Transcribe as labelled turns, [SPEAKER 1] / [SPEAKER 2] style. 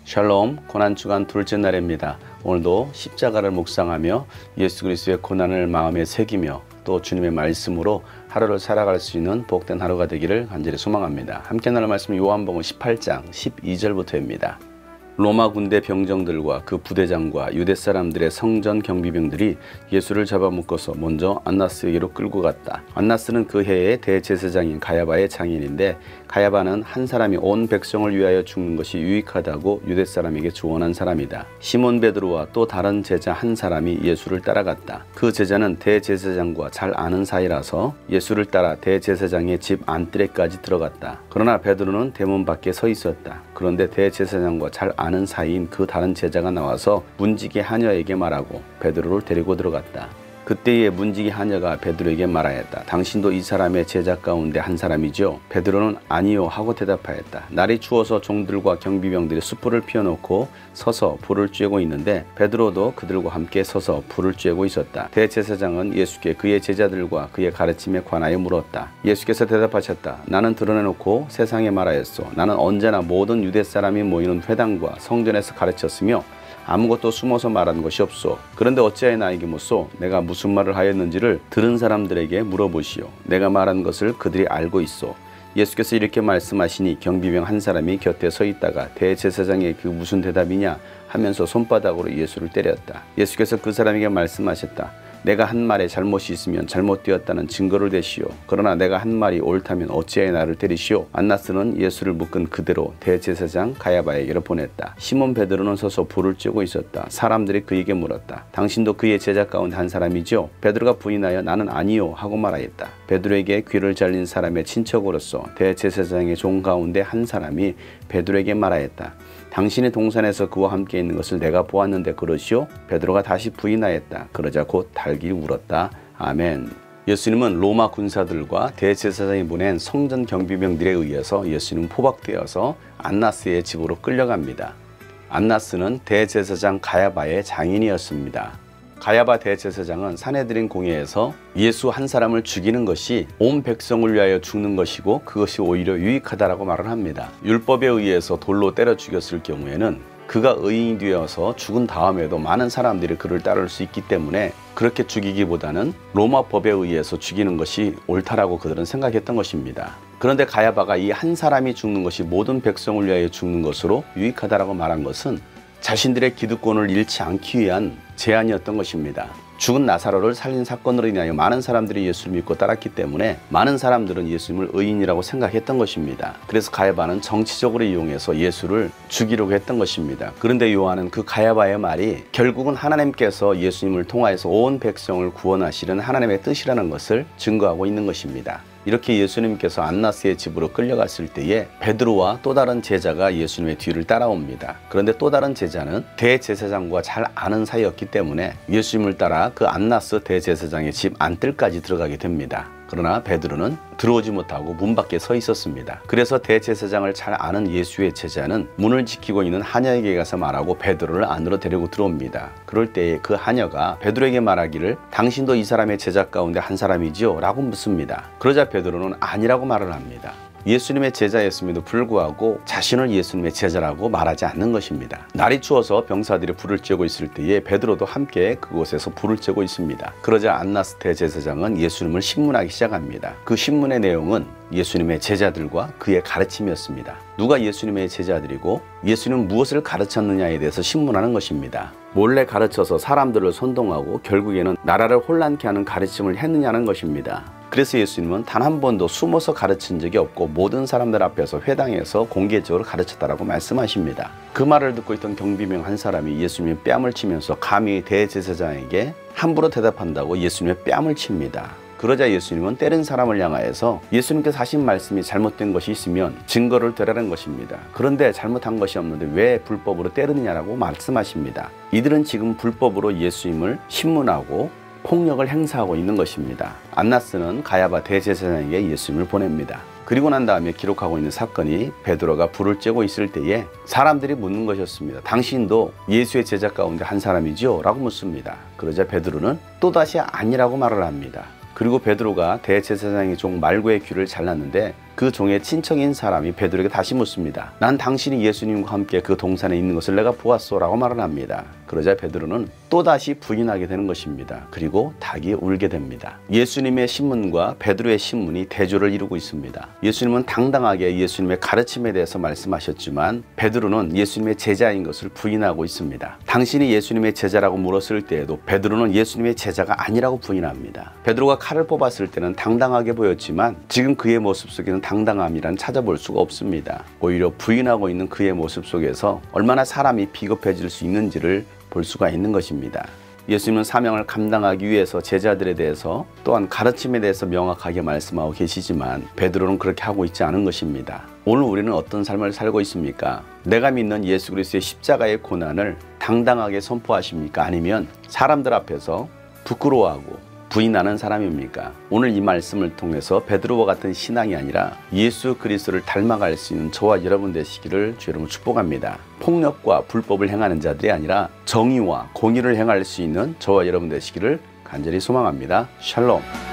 [SPEAKER 1] 샬롬, 고난주간 둘째 날입니다. 오늘도 십자가를 묵상하며 예수 그리스도의 고난을 마음에 새기며 또 주님의 말씀으로 하루를 살아갈 수 있는 복된 하루가 되기를 간절히 소망합니다. 함께 나눌 말씀 요한복음 18장 12절부터입니다. 로마 군대 병정들과 그 부대장과 유대 사람들의 성전 경비병들이 예수를 잡아묶어서 먼저 안나스에게로 끌고 갔다. 안나스는 그 해의 대제사장인 가야바의 장인인데, 가야바는 한 사람이 온 백성을 위하여 죽는 것이 유익하다고 유대 사람에게 조언한 사람이다. 시몬 베드로와 또 다른 제자 한 사람이 예수를 따라갔다. 그 제자는 대제사장과 잘 아는 사이라서 예수를 따라 대제사장의 집 안뜰에까지 들어갔다. 그러나 베드로는 대문 밖에 서 있었다. 그런데 대제사장과 잘 아는 사이인 그 다른 제자가 나와서 문지기 하녀에게 말하고 베드로를 데리고 들어갔다. 그때에 문지기 하녀가 베드로에게 말하였다. 당신도 이 사람의 제자 가운데 한 사람이죠? 베드로는 아니요 하고 대답하였다. 날이 추워서 종들과 경비병들이 숯불을 피워놓고 서서 불을 쬐고 있는데 베드로도 그들과 함께 서서 불을 쬐고 있었다. 대제사장은 예수께 그의 제자들과 그의 가르침에 관하여 물었다. 예수께서 대답하셨다. 나는 드러내놓고 세상에 말하였소. 나는 언제나 모든 유대 사람이 모이는 회당과 성전에서 가르쳤으며 아무것도 숨어서 말하는 것이 없소. 그런데 어찌하여 나에게 묻소? 내가 무슨 말을 하였는지를 들은 사람들에게 물어보시오. 내가 말한 것을 그들이 알고 있소. 예수께서 이렇게 말씀하시니 경비병 한 사람이 곁에 서 있다가 대제사장의 그 무슨 대답이냐 하면서 손바닥으로 예수를 때렸다. 예수께서 그 사람에게 말씀하셨다. 내가 한 말에 잘못이 있으면 잘못되었다는 증거를 대시오. 그러나 내가 한 말이 옳다면 어찌하여 나를 때리시오? 안나스는 예수를 묶은 그대로 대제사장 가야바에게로 보냈다. 시몬 베드로는 서서 불을 쬐고 있었다. 사람들이 그에게 물었다. 당신도 그의 제자 가운데 한 사람이죠? 베드로가 부인하여 나는 아니요 하고 말하였다. 베드로에게 귀를 잘린 사람의 친척으로서 대제사장의 종 가운데 한 사람이 베드로에게 말하였다. 당신이 동산에서 그와 함께 있는 것을 내가 보았는데 그러시오? 베드로가 다시 부인하였다. 그러자 곧 달기 울었다. 아멘. 예수님은 로마 군사들과 대제사장이 보낸 성전 경비병들에 의해서 예수님은 포박되어서 안나스의 집으로 끌려갑니다. 안나스는 대제사장 가야바의 장인이었습니다. 가야바 대제사장은 사내들인 공회에서 예수 한 사람을 죽이는 것이 온 백성을 위하여 죽는 것이고 그것이 오히려 유익하다라고 말을 합니다. 율법에 의해서 돌로 때려 죽였을 경우에는 그가 의인이 되어서 죽은 다음에도 많은 사람들이 그를 따를 수 있기 때문에 그렇게 죽이기보다는 로마 법에 의해서 죽이는 것이 옳다라고 그들은 생각했던 것입니다. 그런데 가야바가 이 한 사람이 죽는 것이 모든 백성을 위하여 죽는 것으로 유익하다라고 말한 것은 자신들의 기득권을 잃지 않기 위한 제안이었던 것입니다. 죽은 나사로를 살린 사건으로 인하여 많은 사람들이 예수를 믿고 따랐기 때문에 많은 사람들은 예수님을 의인이라고 생각했던 것입니다. 그래서 가야바는 정치적으로 이용해서 예수를 죽이려고 했던 것입니다. 그런데 요한은 그 가야바의 말이 결국은 하나님께서 예수님을 통하여서 온 백성을 구원하시는 하나님의 뜻이라는 것을 증거하고 있는 것입니다. 이렇게 예수님께서 안나스의 집으로 끌려갔을 때에 베드로와 또 다른 제자가 예수님의 뒤를 따라옵니다. 그런데 또 다른 제자는 대제사장과 잘 아는 사이였기 때문에 예수님을 따라 그 안나스 대제사장의 집 안뜰까지 들어가게 됩니다. 그러나 베드로는 들어오지 못하고 문 밖에 서 있었습니다. 그래서 대제사장을 잘 아는 예수의 제자는 문을 지키고 있는 하녀에게 가서 말하고 베드로를 안으로 데리고 들어옵니다. 그럴 때에 그 하녀가 베드로에게 말하기를 당신도 이 사람의 제자 가운데 한 사람이지요? 라고 묻습니다. 그러자 베드로는 아니라고 말을 합니다. 예수님의 제자였음에도 불구하고 자신을 예수님의 제자라고 말하지 않는 것입니다. 날이 추워서 병사들이 불을 쬐고 있을 때에 베드로도 함께 그곳에서 불을 쬐고 있습니다. 그러자 안나스 대제사장은 예수님을 신문하기 시작합니다. 그 신문의 내용은 예수님의 제자들과 그의 가르침이었습니다. 누가 예수님의 제자들이고 예수님은 무엇을 가르쳤느냐에 대해서 신문하는 것입니다. 몰래 가르쳐서 사람들을 선동하고 결국에는 나라를 혼란케 하는 가르침을 했느냐는 것입니다. 그래서 예수님은 단 한 번도 숨어서 가르친 적이 없고 모든 사람들 앞에서 회당에서 공개적으로 가르쳤다라고 말씀하십니다. 그 말을 듣고 있던 경비병 한 사람이 예수님의 뺨을 치면서 감히 대제사장에게 함부로 대답한다고 예수님의 뺨을 칩니다. 그러자 예수님은 때린 사람을 향하여서 예수님께서 하신 말씀이 잘못된 것이 있으면 증거를 대라는 것입니다. 그런데 잘못한 것이 없는데 왜 불법으로 때리느냐라고 말씀하십니다. 이들은 지금 불법으로 예수님을 신문하고 폭력을 행사하고 있는 것입니다. 안나스는 가야바 대제사장에게 예수님을 보냅니다. 그리고 난 다음에 기록하고 있는 사건이 베드로가 불을 쬐고 있을 때에 사람들이 묻는 것이었습니다. 당신도 예수의 제자 가운데 한 사람이지요? 라고 묻습니다. 그러자 베드로는 또다시 아니라고 말을 합니다. 그리고 베드로가 대제사장의 종 말고의 귀를 잘랐는데 그 종의 친척인 사람이 베드로에게 다시 묻습니다. 난 당신이 예수님과 함께 그 동산에 있는 것을 내가 보았소 라고 말을 합니다. 그러자 베드로는 또다시 부인하게 되는 것입니다. 그리고 닭이 울게 됩니다. 예수님의 신문과 베드로의 신문이 대조를 이루고 있습니다. 예수님은 당당하게 예수님의 가르침에 대해서 말씀하셨지만 베드로는 예수님의 제자인 것을 부인하고 있습니다. 당신이 예수님의 제자라고 물었을 때에도 베드로는 예수님의 제자가 아니라고 부인합니다. 베드로가 칼을 뽑았을 때는 당당하게 보였지만 지금 그의 모습 속에는 당당함이란 찾아볼 수가 없습니다. 오히려 부인하고 있는 그의 모습 속에서 얼마나 사람이 비겁해질 수 있는지를 볼 수가 있는 것입니다. 예수님은 사명을 감당하기 위해서 제자들에 대해서 또한 가르침에 대해서 명확하게 말씀하고 계시지만 베드로는 그렇게 하고 있지 않은 것입니다. 오늘 우리는 어떤 삶을 살고 있습니까? 내가 믿는 예수 그리스도의 십자가의 고난을 당당하게 선포하십니까? 아니면 사람들 앞에서 부끄러워하고 부인하는 사람입니까? 오늘 이 말씀을 통해서 베드로와 같은 신앙이 아니라 예수 그리스도를 닮아갈 수 있는 저와 여러분 되시기를 주 여러분 축복합니다. 폭력과 불법을 행하는 자들이 아니라 정의와 공의를 행할 수 있는 저와 여러분 되시기를 간절히 소망합니다. 샬롬.